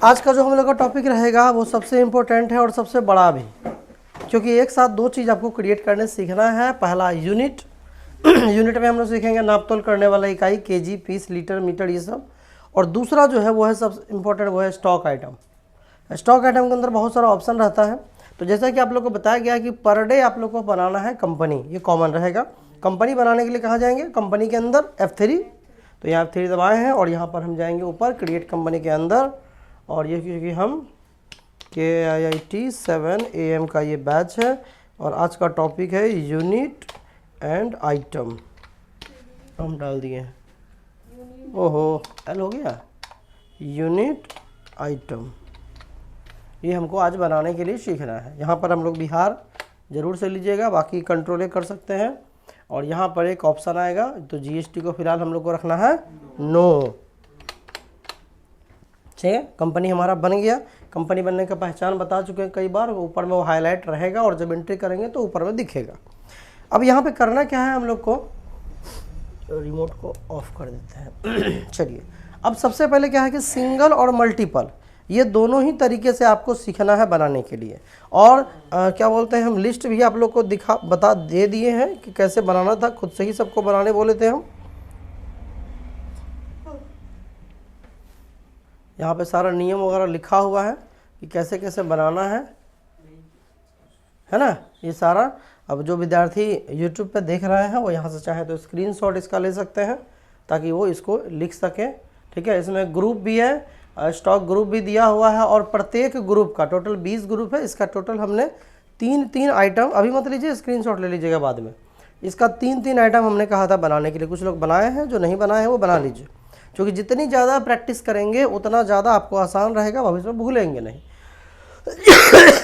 आज का जो हम लोग का टॉपिक रहेगा वो सबसे इम्पोर्टेंट है और सबसे बड़ा भी, क्योंकि एक साथ दो चीज़ आपको क्रिएट करने सीखना है। पहला यूनिट यूनिट में हम लोग सीखेंगे नापतोल करने वाला इकाई, केजी, पीस, लीटर, मीटर, ये सब। और दूसरा जो है वो है सबसे इम्पोर्टेंट, वो है स्टॉक आइटम। स्टॉक आइटम के अंदर बहुत सारा ऑप्शन रहता है। तो जैसा कि आप लोग को बताया गया कि पर डे आप लोग को बनाना है कंपनी, ये कॉमन रहेगा। कंपनी बनाने के लिए कहाँ जाएंगे? कंपनी के अंदर F3, तो यहाँ F3 दबाए हैं और यहाँ पर हम जाएंगे ऊपर क्रिएट कंपनी के अंदर। और ये क्योंकि हम KIIT 7 AM का ये बैच है और आज का टॉपिक है यूनिट एंड आइटम, हम डाल दिए हैं। ओहो, एल हो गया, यूनिट आइटम। ये हमको आज बनाने के लिए सीखना है। यहाँ पर हम लोग बिहार ज़रूर से लीजिएगा, बाकी कंट्रोल कर सकते हैं। और यहाँ पर एक ऑप्शन आएगा, तो GST को फिलहाल हम लोग को रखना है नो। ठीक है, कंपनी हमारा बन गया। कंपनी बनने का पहचान बता चुके हैं कई बार, ऊपर में वो हाईलाइट रहेगा और जब एंट्री करेंगे तो ऊपर में दिखेगा। अब यहाँ पे करना क्या है, हम लोग को रिमोट को ऑफ कर देते हैं। चलिए, अब सबसे पहले क्या है कि सिंगल और मल्टीपल, ये दोनों ही तरीके से आपको सीखना है बनाने के लिए। और क्या बोलते हैं, हम लिस्ट भी आप लोग को बता दे दिए हैं कि कैसे बनाना था, खुद से ही सबको बनाने बोले थे हम। यहाँ पे सारा नियम वगैरह लिखा हुआ है कि कैसे कैसे बनाना है ना, ये सारा। अब जो विद्यार्थी YouTube पे देख रहे हैं वो यहाँ से चाहे तो स्क्रीनशॉट इसका ले सकते हैं ताकि वो इसको लिख सकें। ठीक है, इसमें ग्रुप भी है, स्टॉक ग्रुप भी दिया हुआ है और प्रत्येक ग्रुप का टोटल 20 ग्रुप है। इसका टोटल हमने तीन आइटम, अभी मत लीजिए, स्क्रीनशॉट ले लीजिएगा बाद में। इसका तीन आइटम हमने कहा था बनाने के लिए। कुछ लोग बनाए हैं, जो नहीं बनाए हैं वो बना लीजिए, क्योंकि जितनी ज़्यादा प्रैक्टिस करेंगे उतना ज़्यादा आपको आसान रहेगा, भविष्य में भूलेंगे नहीं।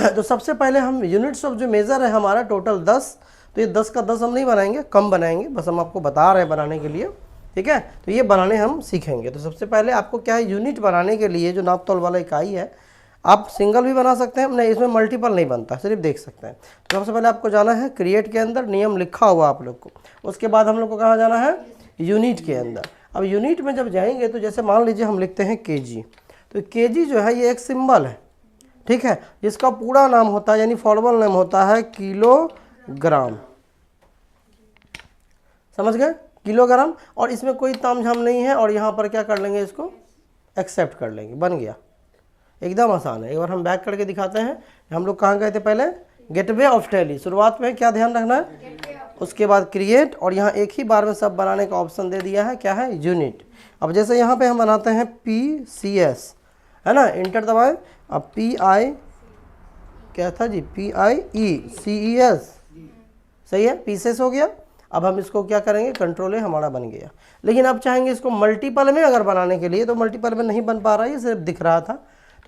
तो सबसे पहले हम यूनिट्स ऑफ जो मेज़र है हमारा टोटल 10, तो ये 10 का 10 हम नहीं बनाएंगे, कम बनाएंगे, बस हम आपको बता रहे हैं बनाने के लिए। ठीक है, तो ये बनाने हम सीखेंगे। तो सबसे पहले आपको क्या है, यूनिट बनाने के लिए जो नाप तोल वाला इकाई है, आप सिंगल भी बना सकते हैं, नहीं इसमें मल्टीपल नहीं बनता, सिर्फ देख सकते हैं। तो सबसे पहले आपको जाना है क्रिएट के अंदर, नियम लिखा हुआ आप लोग को। उसके बाद हम लोग को कहाँ जाना है, यूनिट के अंदर। अब यूनिट में जब जाएंगे तो जैसे मान लीजिए हम लिखते हैं KG, तो KG जो है ये एक सिंबल है, ठीक है, जिसका पूरा नाम होता है यानी फॉर्मल नेम होता है किलोग्राम। समझ गए, किलोग्राम। और इसमें कोई तामझाम नहीं है। और यहाँ पर क्या कर लेंगे, इसको एक्सेप्ट कर लेंगे, बन गया, एकदम आसान है। एक बार हम बैक करके दिखाते हैं। हम लोग कहाँ गए थे पहले, गेटवे ऑफ टैली। शुरुआत में क्या ध्यान रखना है, उसके बाद क्रिएट, और यहाँ एक ही बार में सब बनाने का ऑप्शन दे दिया है, क्या है, यूनिट। अब जैसे यहाँ पे हम बनाते हैं PCS, है ना, इंटर दबाएं। अब PI क्या था जी, PIECES, सही है, पीसेस हो गया। अब हम इसको क्या करेंगे, कंट्रोल हमारा बन गया। लेकिन अब चाहेंगे इसको मल्टीपल में अगर बनाने के लिए, तो मल्टीपल में नहीं बन पा रहा है, ये सिर्फ दिख रहा था।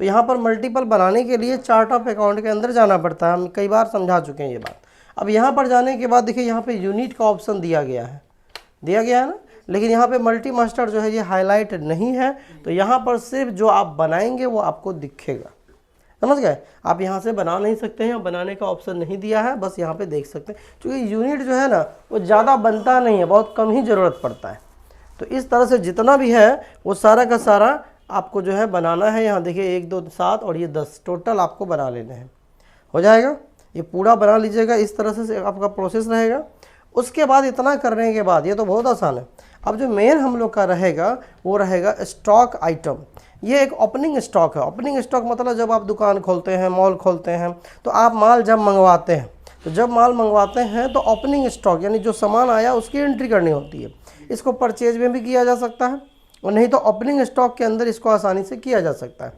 तो यहाँ पर मल्टीपल बनाने के लिए चार्ट ऑफ अकाउंट के अंदर जाना पड़ता है, हम कई बार समझा चुके हैं ये बात। अब यहाँ पर जाने के बाद देखिए यहाँ पे यूनिट का ऑप्शन दिया गया है ना, लेकिन यहाँ पे मल्टी मास्टर जो है ये हाईलाइट नहीं है। तो यहाँ पर सिर्फ जो आप बनाएंगे वो आपको दिखेगा, समझ गए। आप यहाँ से बना नहीं सकते हैं, बनाने का ऑप्शन नहीं दिया है, बस यहाँ पे देख सकते हैं। क्योंकि यूनिट जो है ना वो ज़्यादा बनता नहीं है, बहुत कम ही ज़रूरत पड़ता है। तो इस तरह से जितना भी है वो सारा का सारा आपको जो है बनाना है। यहाँ देखिए 1 2 7 और ये 10 टोटल आपको बना लेने हैं, हो जाएगा। ये पूरा बना लीजिएगा, इस तरह से आपका प्रोसेस रहेगा। उसके बाद इतना करने के बाद ये तो बहुत आसान है। अब जो मेन हम लोग का रहेगा वो रहेगा स्टॉक आइटम। ये एक ओपनिंग स्टॉक है। ओपनिंग स्टॉक मतलब जब आप दुकान खोलते हैं, मॉल खोलते हैं, तो आप माल जब मंगवाते हैं, तो जब माल मंगवाते हैं तो ओपनिंग स्टॉक यानी जो सामान आया उसकी एंट्री करनी होती है। इसको परचेज में भी किया जा सकता है, और नहीं तो ओपनिंग स्टॉक के अंदर इसको आसानी से किया जा सकता है।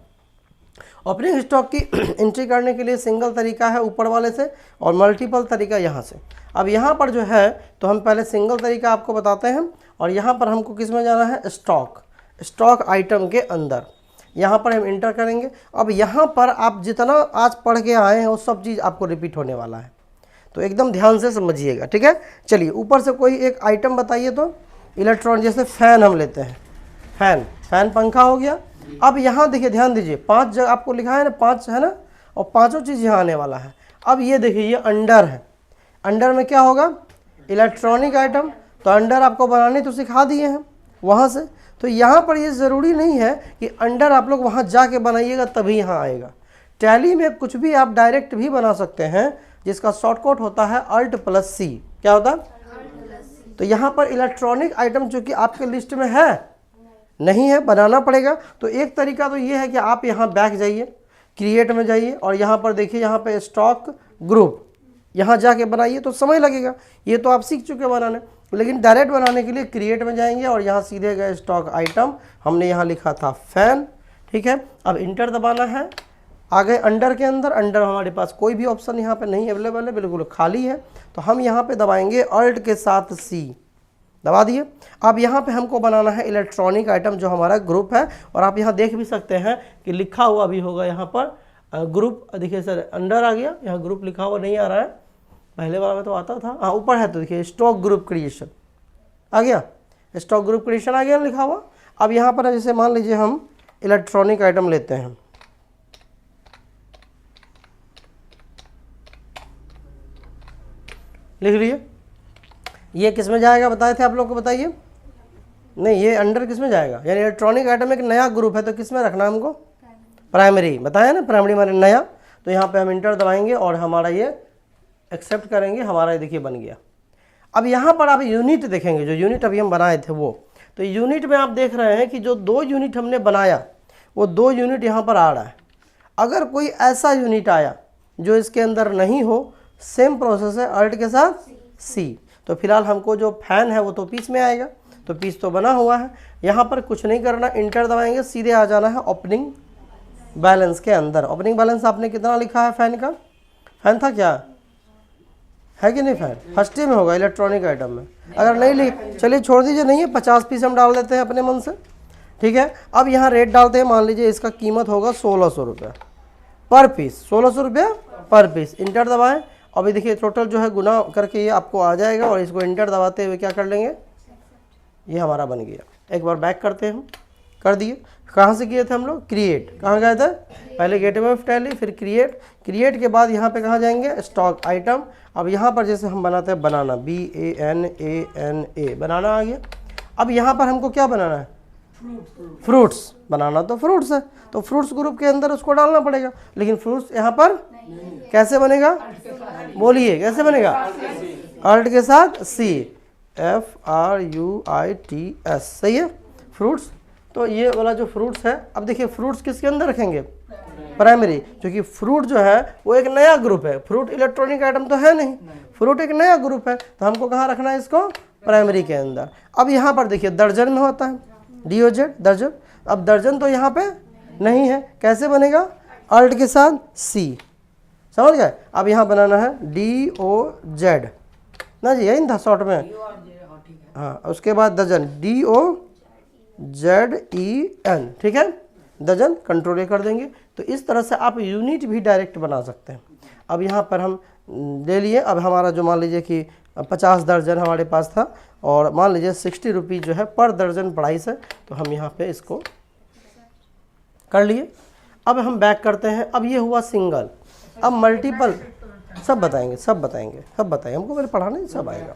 ओपनिंग स्टॉक की एंट्री करने के लिए सिंगल तरीका है ऊपर वाले से, और मल्टीपल तरीका यहाँ से। अब यहाँ पर जो है तो हम पहले सिंगल तरीका आपको बताते हैं, और यहाँ पर हमको किस में जाना है, स्टॉक आइटम के अंदर। यहाँ पर हम इंटर करेंगे। अब यहाँ पर आप जितना आज पढ़ के आए हैं वो सब चीज़ आपको रिपीट होने वाला है, तो एकदम ध्यान से समझिएगा, ठीक है। चलिए, ऊपर से कोई एक आइटम बताइए तो। इलेक्ट्रॉन, जैसे फैन हम लेते हैं, फैन पंखा हो गया। अब यहाँ देखिए, ध्यान दीजिए, 5 जगह आपको लिखा है ना, 5 है ना, और पांचों चीज़ यहाँ आने वाला है। अब ये देखिए, ये अंडर है। अंडर में क्या होगा, इलेक्ट्रॉनिक आइटम। तो अंडर आपको बनाने तो सिखा दिए हैं वहाँ से। तो यहाँ पर ये ज़रूरी नहीं है कि अंडर आप लोग वहाँ जाके बनाइएगा तभी यहाँ आएगा। टैली में कुछ भी आप डायरेक्ट भी बना सकते हैं, जिसका शॉर्टकट होता है Alt+C। क्या होता है? तो यहाँ पर इलेक्ट्रॉनिक आइटम जो कि आपके लिस्ट में है नहीं है, बनाना पड़ेगा। तो एक तरीका तो ये है कि आप यहाँ बैक जाइए, क्रिएट में जाइए और यहाँ पर देखिए, यहाँ पे स्टॉक ग्रुप, यहाँ जाके बनाइए तो समय लगेगा। ये तो आप सीख चुके बनाने, लेकिन डायरेक्ट बनाने के लिए क्रिएट में जाएंगे और यहाँ सीधे गए स्टॉक आइटम, हमने यहाँ लिखा था फैन, ठीक है। अब इंटर दबाना है, आ गए अंडर के अंदर। अंडर हमारे पास कोई भी ऑप्शन यहाँ पे नहीं अवेलेबल है, बिल्कुल खाली है। तो हम यहाँ पे दबाएंगे Alt के साथ C, दबा दिए। अब यहाँ पे हमको बनाना है इलेक्ट्रॉनिक आइटम जो हमारा ग्रुप है, और आप यहाँ देख भी सकते हैं कि लिखा हुआ भी होगा यहाँ पर ग्रुप। देखिए सर अंडर आ गया, यहाँ ग्रुप लिखा हुआ नहीं आ रहा है, पहले वाला में तो आता था, हाँ ऊपर है। तो देखिए स्टॉक ग्रुप क्रिएशन आ गया, स्टॉक ग्रुप क्रिएशन आ गया लिखा हुआ। अब यहाँ पर जैसे मान लीजिए हम इलेक्ट्रॉनिक आइटम लेते हैं, लिख लिए। ये किस में जाएगा बताए थे आप लोग को, बताइए। नहीं, ये अंडर किस में जाएगा, यानी इलेक्ट्रॉनिक आइटम एक नया ग्रुप है तो किस में रखना है हमको, प्राइमरी, बताया ना, प्राइमरी माने नया। तो यहाँ पे हम इंटर दबाएंगे और हमारा ये एक्सेप्ट करेंगे, हमारा ये देखिए बन गया। अब यहाँ पर आप यूनिट देखेंगे, जो यूनिट अभी हम बनाए थे वो, तो यूनिट में आप देख रहे हैं कि जो 2 यूनिट हमने बनाया वो 2 यूनिट यहाँ पर आ रहा है। अगर कोई ऐसा यूनिट आया जो इसके अंदर नहीं हो, सेम प्रोसेस है, Alt के साथ C। तो फिलहाल हमको जो फैन है वो तो पीस में आएगा, तो पीस तो बना हुआ है। यहाँ पर कुछ नहीं करना, इंटर दबाएंगे, सीधे आ जाना है ओपनिंग बैलेंस के अंदर। ओपनिंग बैलेंस आपने कितना लिखा है फैन का, फैन था क्या है कि नहीं, फैन फर्स्ट में होगा इलेक्ट्रॉनिक आइटम में। अगर नहीं लिख, चलिए छोड़ दीजिए, नहीं है 50 पीस हम डाल देते हैं अपने मन से, ठीक है। अब यहाँ रेट डालते हैं, मान लीजिए इसका कीमत होगा 1600 रुपये पर पीस, 1600 रुपये पर पीस। इंटर दबाएं, अभी देखिए टोटल जो है गुना करके ये आपको आ जाएगा, और इसको इंटर दबाते हुए क्या कर लेंगे, ये हमारा बन गया। एक बार बैक करते हैं हम, कर दिए। कहाँ से किए थे हम लोग, क्रिएट, कहाँ गए थे पहले, गेटवे ऑफ टैली, फिर क्रिएट। क्रिएट के बाद यहाँ पे कहाँ जाएंगे, स्टॉक आइटम। अब यहाँ पर जैसे हम बनाते हैं बनाना, BANANA, बनाना आ गया। अब यहाँ पर हमको क्या बनाना है, फ्रूट्स बनाना, तो फ्रूट्स है, तो फ्रूट्स ग्रुप के अंदर उसको डालना पड़ेगा। लेकिन फ्रूट्स यहाँ पर कैसे बनेगा, बोलिए कैसे बनेगा, Alt के साथ C, FRUITS, सही है, फ्रूट्स। तो ये वाला जो फ्रूट्स है, अब देखिए फ्रूट्स किसके अंदर रखेंगे, प्राइमरी, क्योंकि फ्रूट जो है वो एक नया ग्रुप है, फ्रूट इलेक्ट्रॉनिक आइटम तो है नहीं, फ्रूट एक नया ग्रुप है, तो हमको कहाँ रखना है इसको, प्राइमरी के अंदर। अब यहाँ पर देखिए दर्जन में होता है, DOZ दर्जन। अब दर्जन तो यहाँ पे नहीं है, कैसे बनेगा, Alt के साथ C, समझ गए। अब यहाँ बनाना है DOZ ना जी, यही था शॉर्ट में, हाँ। उसके बाद दर्जन, DOZEN, ठीक है, दर्जन कंट्रोल कर देंगे। तो इस तरह से आप यूनिट भी डायरेक्ट बना सकते हैं। अब यहाँ पर हम ले लिए, अब हमारा जो मान लीजिए कि 50 दर्जन हमारे पास था, और मान लीजिए 60 रुपीज़ जो है पर दर्जन प्राइस है, तो हम यहाँ पे इसको कर लिए। अब हम बैक करते हैं। अब ये हुआ सिंगल, अब मल्टीपल, सब बताएंगे, सब बताएंगे, सब बताएंगे, हमको मेरे पढ़ाने सब आएगा।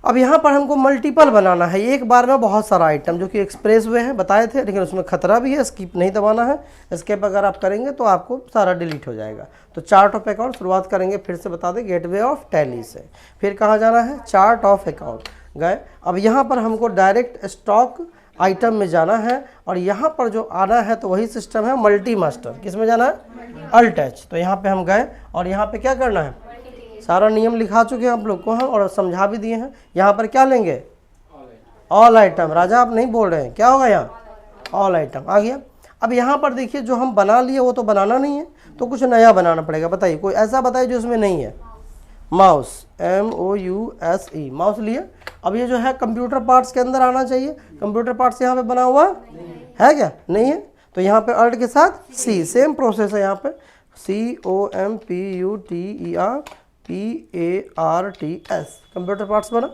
अब यहाँ पर हमको मल्टीपल बनाना है, एक बार में बहुत सारा आइटम, जो कि एक्सप्रेस वे है बताए थे, लेकिन उसमें खतरा भी है, स्किप नहीं दबाना है। स्किप अगर आप करेंगे तो आपको सारा डिलीट हो जाएगा। तो चार्ट ऑफ अकाउंट शुरुआत करेंगे, फिर से बता दें, गेटवे ऑफ टैली से, फिर कहाँ जाना है, चार्ट ऑफ अकाउंट गए। अब यहाँ पर हमको डायरेक्ट स्टॉक आइटम में जाना है, और यहाँ पर जो आना है तो वही सिस्टम है मल्टी मास्टर, किस में जाना है, Alt H। तो यहाँ पे हम गए, और यहाँ पे क्या करना है, सारा नियम लिखा चुके हैं आप लोग को हम, और समझा भी दिए हैं। यहाँ पर क्या लेंगे, ऑल आइटम, राजा आप नहीं बोल रहे हैं, क्या होगा यहाँ, ऑल आइटम आ गया। अब यहाँ पर देखिए जो हम बना लिए वो तो बनाना नहीं है, तो कुछ नया बनाना पड़ेगा। बताइए, कोई ऐसा बताइए जो इसमें नहीं है। माउस, MOUSE, माउस लिए। अब ये जो है कंप्यूटर पार्ट्स के अंदर आना चाहिए, कंप्यूटर पार्ट्स यहाँ पे बना हुआ है क्या, नहीं है, तो यहाँ पे Alt के साथ C, सेम प्रोसेस है यहाँ पे, COMPUTERPARTS, कंप्यूटर पार्ट्स बना।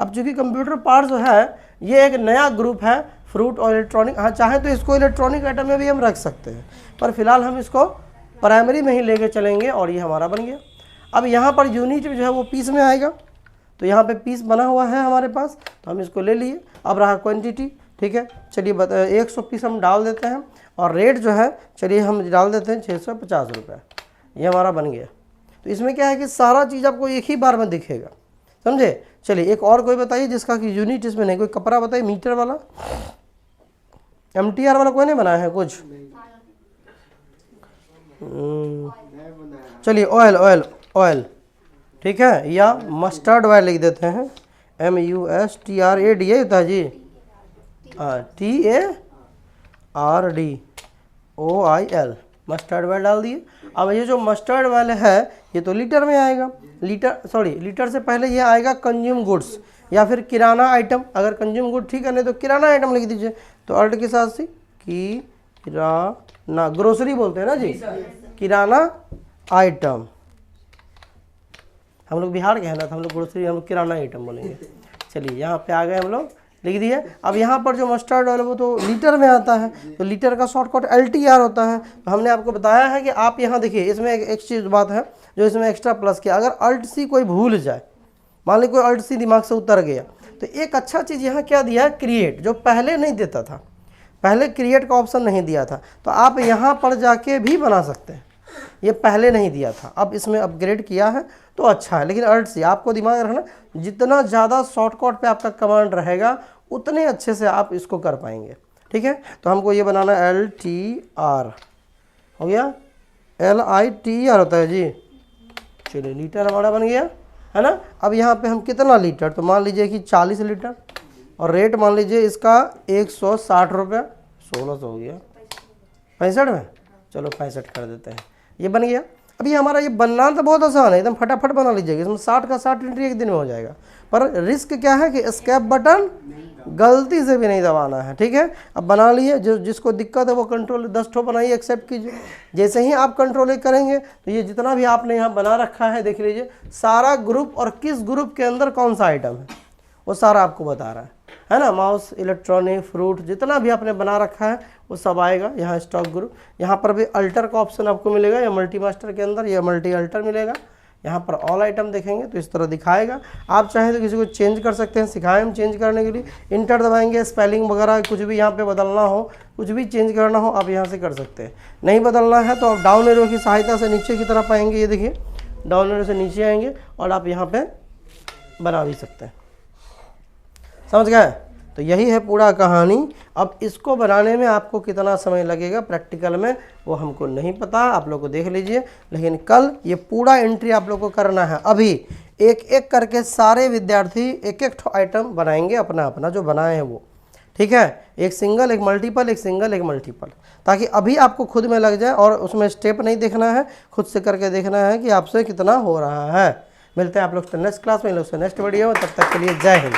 अब चूंकि कंप्यूटर पार्ट्स जो है ये एक नया ग्रुप है, फ्रूट और इलेक्ट्रॉनिक, हाँ चाहे तो इसको इलेक्ट्रॉनिक आइटम में भी हम रख सकते हैं, पर फिलहाल हम इसको प्राइमरी में ही लेके चलेंगे, और ये हमारा बन गया। अब यहाँ पर यूनिट जो है वो पीस में आएगा, तो यहाँ पे पीस बना हुआ है हमारे पास, तो हम इसको ले लिए। अब रहा क्वांटिटी, ठीक है। चलिए 100 पीस हम डाल देते हैं और रेट जो है चलिए हम डाल देते हैं 650 रुपये। ये हमारा बन गया। तो इसमें क्या है कि सारा चीज़ आपको एक ही बार में दिखेगा, समझे। चलिए एक और कोई बताइए जिसका कि यूनिट इसमें नहीं, कोई कपड़ा बताइए मीटर वाला, MTR वाला कोई नहीं बनाया है कुछ। चलिए ऑयल ठीक है, या मस्टर्ड ऑयल लिख देते हैं, MUSTRAD ये होता है जी, TARD मस्टर्ड ऑयल डाल दिए। अब ये जो मस्टर्ड ऑयल है ये तो लीटर में आएगा, लीटर से पहले ये आएगा कंज्यूम गुड्स या फिर किराना आइटम। अगर कंज्यूम गुड ठीक है, नहीं तो किराना आइटम लिख दीजिए। तो अर्ड के साथ से किराना, ग्रोसरी बोलते हैं ना जी, किराना आइटम। हम लोग बिहार के हैं ना, तो हम लोग ग्रोसरी, हम लोग किराना आइटम बोलेंगे। चलिए यहाँ पे आ गए हम लोग, लिख दिए। अब यहाँ पर जो मस्टर्ड ऑयल वो तो लीटर में आता है, तो लीटर का शॉर्टकट LTR होता है। तो हमने आपको बताया है कि आप यहाँ देखिए, इसमें एक चीज़ बात है जो इसमें एक्स्ट्रा प्लस किया, अगर अल्ट सी कोई भूल जाए, मान ली कोई अल्ट सी दिमाग से उतर गया, तो एक अच्छा चीज़ यहाँ क्या दिया है, क्रिएट, जो पहले नहीं देता था, पहले क्रिएट का ऑप्शन नहीं दिया था। तो आप यहाँ पर जाके भी बना सकते हैं, ये पहले नहीं दिया था, अब इसमें अपग्रेड किया है तो अच्छा है। लेकिन अल्ट सी आपको दिमाग रखना, जितना ज़्यादा शॉर्टकट पे आपका कमांड रहेगा उतने अच्छे से आप इसको कर पाएंगे, ठीक है। तो हमको ये बनाना है LTR, हो गया, LITER होता है जी। चलिए लीटर हमारा बन गया है ना। अब यहाँ पे हम कितना लीटर, तो मान लीजिए कि 40 लीटर, और रेट मान लीजिए इसका 160 रुपये, 1600 हो गया, 65 में, चलो 65 कर देते हैं, ये बन गया। अभी हमारा ये बनना तो बहुत आसान है, एकदम फटाफट बना लीजिएगा, इसमें 60 का 60 एंट्री एक दिन में हो जाएगा। पर रिस्क क्या है कि एस्केप बटन गलती से भी नहीं दबाना है, ठीक है। अब बना लिए, जिसको दिक्कत है वो कंट्रोल 10 ठो बनाइए, एक्सेप्ट कीजिए। जैसे ही आप कंट्रोल करेंगे तो ये जितना भी आपने यहाँ बना रखा है, देख लीजिए सारा ग्रुप और किस ग्रुप के अंदर कौन सा आइटम है वो सारा आपको बता रहा है ना। माउस, इलेक्ट्रॉनिक, फ्रूट, जितना भी आपने बना रखा है वो सब आएगा यहाँ स्टॉक ग्रुप। यहाँ पर भी अल्टर का ऑप्शन आपको मिलेगा, या मल्टी मास्टर के अंदर या मल्टी अल्टर मिलेगा। यहाँ पर ऑल आइटम देखेंगे तो इस तरह दिखाएगा। आप चाहें तो किसी को चेंज कर सकते हैं, सिखाएं हम चेंज करने के लिए। इंटर दबाएंगे, स्पेलिंग वगैरह कुछ भी यहाँ पे बदलना हो, कुछ भी चेंज करना हो, आप यहाँ से कर सकते हैं। नहीं बदलना है तो आप डाउन एरो की सहायता से नीचे की तरफ आएंगे, ये देखिए डाउन एरो से नीचे आएंगे और आप यहाँ पे बना भी सकते हैं, समझ गए। तो यही है पूरा कहानी। अब इसको बनाने में आपको कितना समय लगेगा प्रैक्टिकल में वो हमको नहीं पता, आप लोग को देख लीजिए। लेकिन कल ये पूरा एंट्री आप लोग को करना है। अभी एक एक करके सारे विद्यार्थी एक एक आइटम बनाएंगे अपना अपना जो बनाए हैं वो, ठीक है। एक सिंगल, एक मल्टीपल, एक सिंगल, एक मल्टीपल, ताकि अभी आपको खुद में लग जाए और उसमें स्टेप नहीं देखना है, खुद से करके देखना है कि आपसे कितना हो रहा है। मिलते हैं आप लोग नेक्स्ट क्लास में, इन लोग से नेक्स्ट वीडियो में, तब तक के लिए जय हिंद।